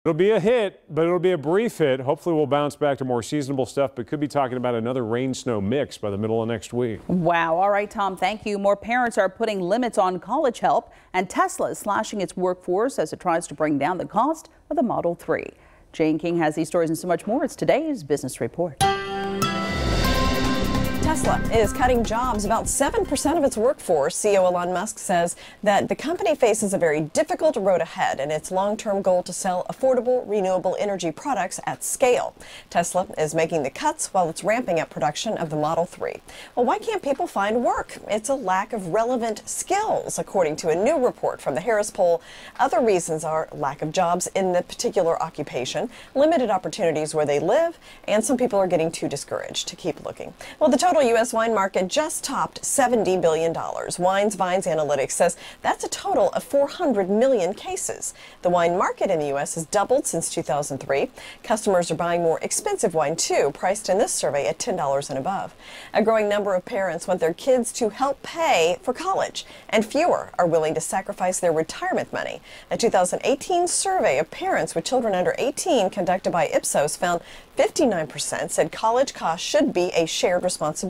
It'll be a hit, but it'll be a brief hit. Hopefully we'll bounce back to more seasonable stuff, but could be talking about another rain-snow mix by the middle of next week. Wow. All right, Tom, thank you. More parents are putting limits on college help, and Tesla is slashing its workforce as it tries to bring down the cost of the Model 3. Jane King has these stories and so much more. It's today's Business Report. Tesla is cutting jobs, about 7% of its workforce. CEO Elon Musk says that the company faces a very difficult road ahead in its long-term goal to sell affordable, renewable energy products at scale. Tesla is making the cuts while it's ramping up production of the Model 3. Well, why can't people find work? It's a lack of relevant skills, according to a new report from the Harris Poll. Other reasons are lack of jobs in the particular occupation, limited opportunities where they live, and some people are getting too discouraged to keep looking. Well, the total U.S. wine market just topped $70 billion. Wines Vines Analytics says that's a total of 400 million cases. The wine market in the U.S. has doubled since 2003. Customers are buying more expensive wine, too, priced in this survey at $10 and above. A growing number of parents want their kids to help pay for college, and fewer are willing to sacrifice their retirement money. A 2018 survey of parents with children under 18 conducted by Ipsos found 59% said college costs should be a shared responsibility,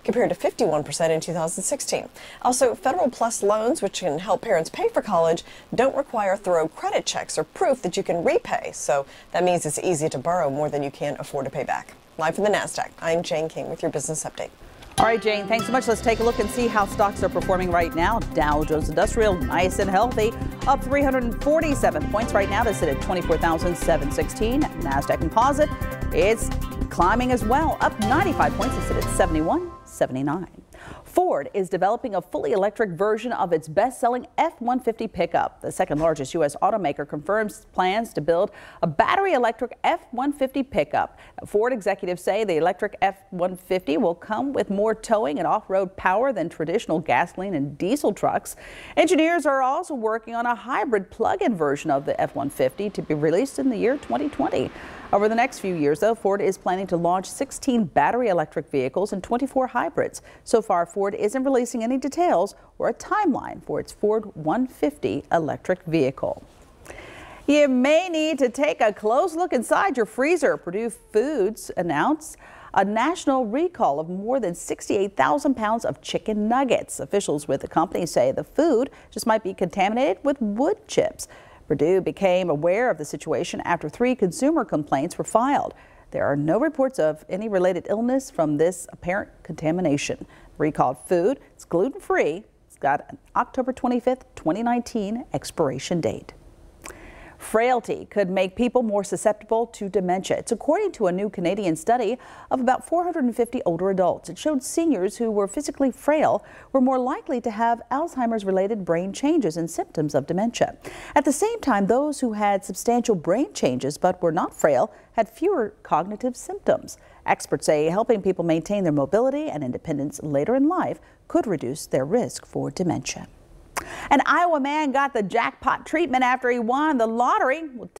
compared to 51% in 2016. Also, Federal Plus loans, which can help parents pay for college, don't require thorough credit checks or proof that you can repay. So that means it's easy to borrow more than you can afford to pay back. Live from the NASDAQ, I'm Jane King with your business update. All right, Jane, thanks so much. Let's take a look and see how stocks are performing right now. Dow Jones Industrial, nice and healthy, up 347 points right now to sit at 24,716. NASDAQ Composite, it's climbing as well, up 95 points to sit at 71,79. Ford is developing a fully electric version of its best-selling F-150 pickup. The second largest U.S. automaker confirms plans to build a battery electric F-150 pickup. Ford executives say the electric F-150 will come with more towing and off-road power than traditional gasoline and diesel trucks. Engineers are also working on a hybrid plug-in version of the F-150 to be released in the year 2020. Over the next few years, though, Ford is planning to launch 16 battery electric vehicles and 24 hybrids. So far, Ford isn't releasing any details or a timeline for its Ford 150 electric vehicle. You may need to take a close look inside your freezer. Purdue Foods announced a national recall of more than 68,000 pounds of chicken nuggets. Officials with the company say the food just might be contaminated with wood chips. Purdue became aware of the situation after 3 consumer complaints were filed. There are no reports of any related illness from this apparent contamination. Recalled food, it's gluten-free. It's got an October 25th, 2019 expiration date. Frailty could make people more susceptible to dementia. It's according to a new Canadian study of about 450 older adults. It showed seniors who were physically frail were more likely to have Alzheimer's-related brain changes and symptoms of dementia. At the same time, those who had substantial brain changes but were not frail had fewer cognitive symptoms. Experts say helping people maintain their mobility and independence later in life could reduce their risk for dementia. An Iowa man got the jackpot treatment after he won the lottery.